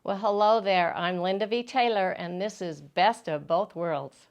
Well, hello there. I'm Linda V. Taylor, and this is Best of Both Worlds.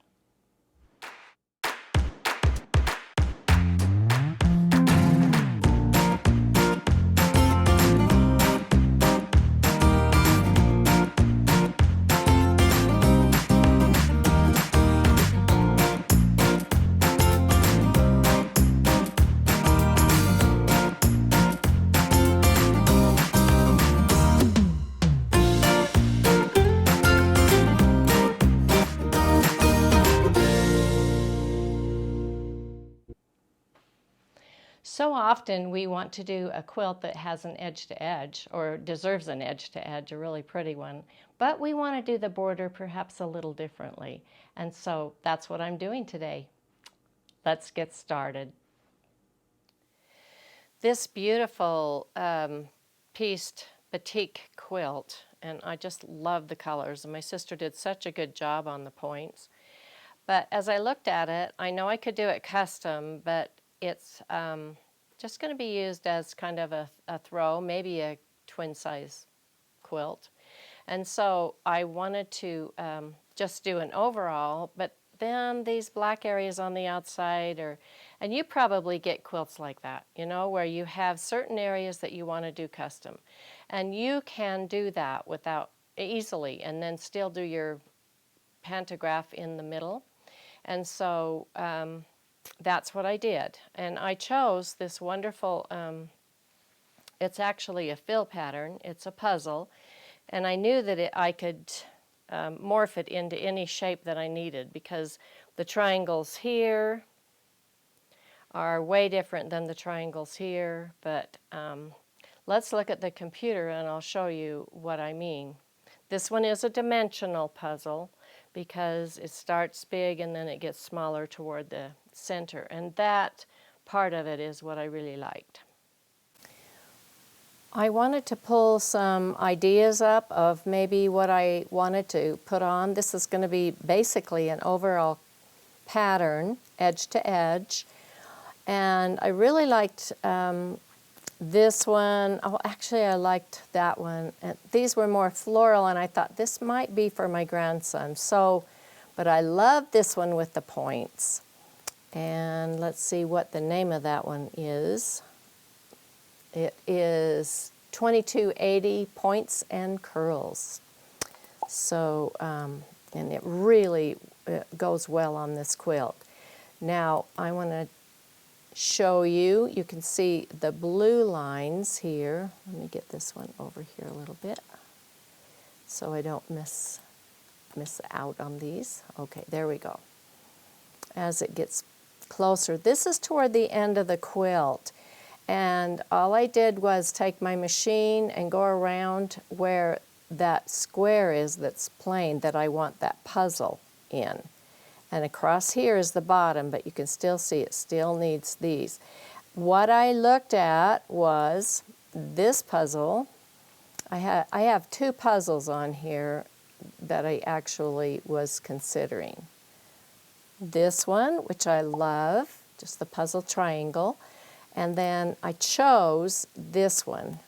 So often we want to do a quilt that has an edge to edge, or deserves an edge to edge, a really pretty one, but we want to do the border perhaps a little differently. And so that's what I'm doing today. Let's get started. This beautiful pieced batik quilt, and I just love the colors, and my sister did such a good job on the points. But as I looked at it, I know I could do it custom, but it's just going to be used as kind of a throw, maybe a twin size quilt. And so I wanted to just do an overall, but then these black areas on the outside and you probably get quilts like that, you know, where you have certain areas that you want to do custom. And you can do that without easily and then still do your pantograph in the middle. And so that's what I did. And I chose this wonderful, it's actually a fill pattern. It's a puzzle. And I knew that I could morph it into any shape that I needed, because the triangles here are way different than the triangles here. But let's look at the computer and I'll show you what I mean. This one is a dimensional puzzle, because it starts big and then it gets smaller toward the center. And that part of it is what I really liked. I wanted to pull some ideas up of maybe what I wanted to put on. This is going to be basically an overall pattern, edge to edge. And I really liked this one. Oh, actually, I liked that one. And these were more floral, and I thought this might be for my grandson. So, but I love this one with the points. And let's see what the name of that one is. It is 2280 Points and Curls. So, and it really goes well on this quilt. Now, I want to show you, you can see the blue lines here. Let me get this one over here a little bit so I don't miss out on these. Okay, there we go. As it gets closer, this is toward the end of the quilt, and all I did was take my machine and go around where that square is that's plain that I want that puzzle in. And across here is the bottom, but you can still see it still needs these. What I looked at was this puzzle. I have two puzzles on here that I actually was considering. This one, which I love, just the puzzle triangle, and then I chose this one,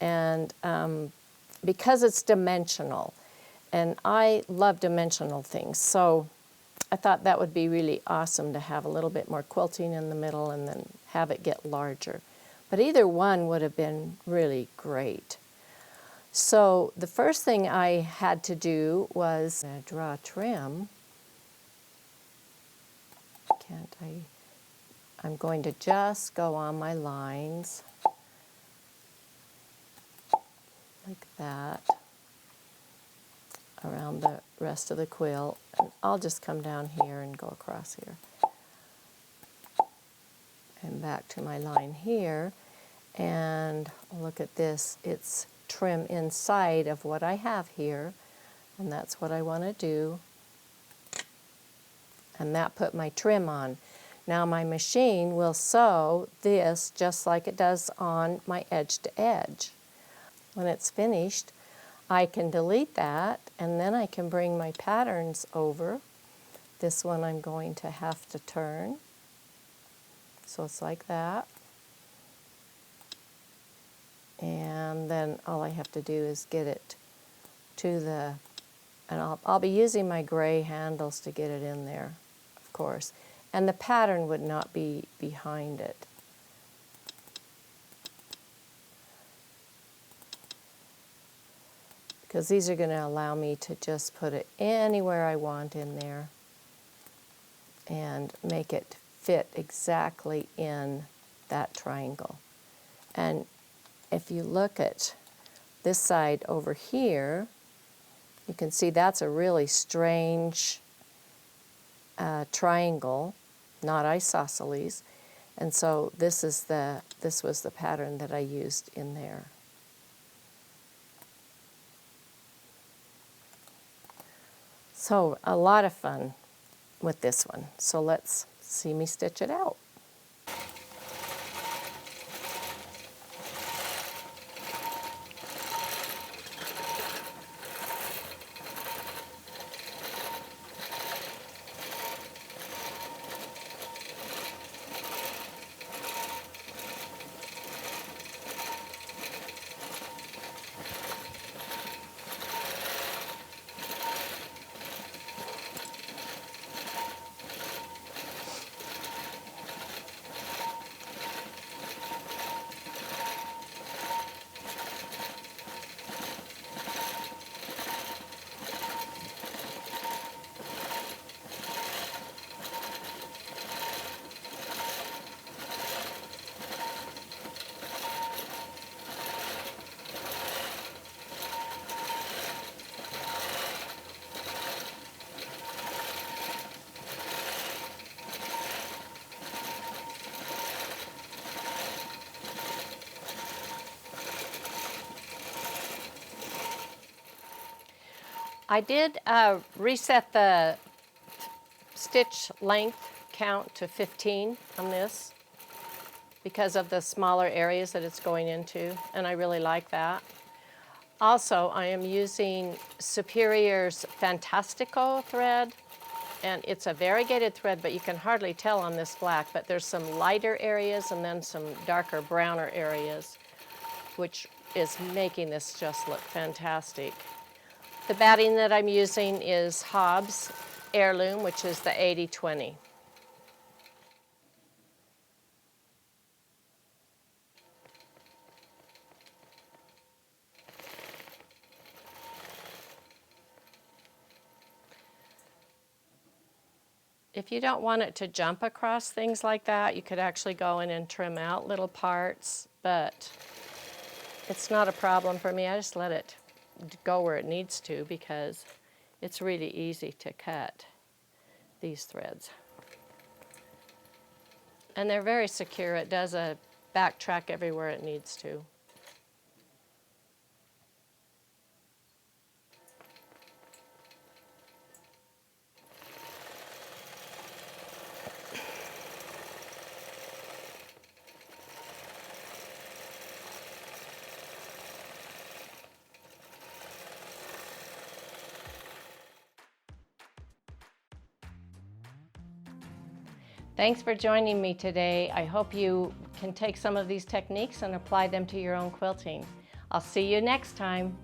and because it's dimensional, and I love dimensional things, so I thought that would be really awesome to have a little bit more quilting in the middle and then have it get larger. But either one would have been really great. So the first thing I had to do was draw a trim. I'm going to just go on my lines like that around the rest of the quilt. And I'll just come down here and go across here and back to my line here, and look at this, it's trim inside of what I have here, and that's what I want to do, and that put my trim on. Now my machine will sew this just like it does on my edge to edge. When it's finished, I can delete that, and then I can bring my patterns over. This one I'm going to have to turn. So it's like that. And then all I have to do is get it to the, and I'll be using my gray handles to get it in there, of course. And the pattern would not be behind it. Because these are going to allow me to just put it anywhere I want in there and make it fit exactly in that triangle. And if you look at this side over here, you can see that's a really strange triangle, not isosceles. And so this was the pattern that I used in there. So a lot of fun with this one. So let's see me stitch it out. I did reset the stitch length count to 15 on this because of the smaller areas that it's going into, and I really like that. Also, I am using Superior's Fantastico thread, and it's a variegated thread, but you can hardly tell on this black, but there's some lighter areas and then some darker, browner areas, which is making this just look fantastic. The batting that I'm using is Hobbs Heirloom, which is the 80-20. If you don't want it to jump across things like that, you could actually go in and trim out little parts, but it's not a problem for me. I just let it go where it needs to because it's really easy to cut these threads. And they're very secure. It does a backtrack everywhere it needs to. Thanks for joining me today. I hope you can take some of these techniques and apply them to your own quilting. I'll see you next time.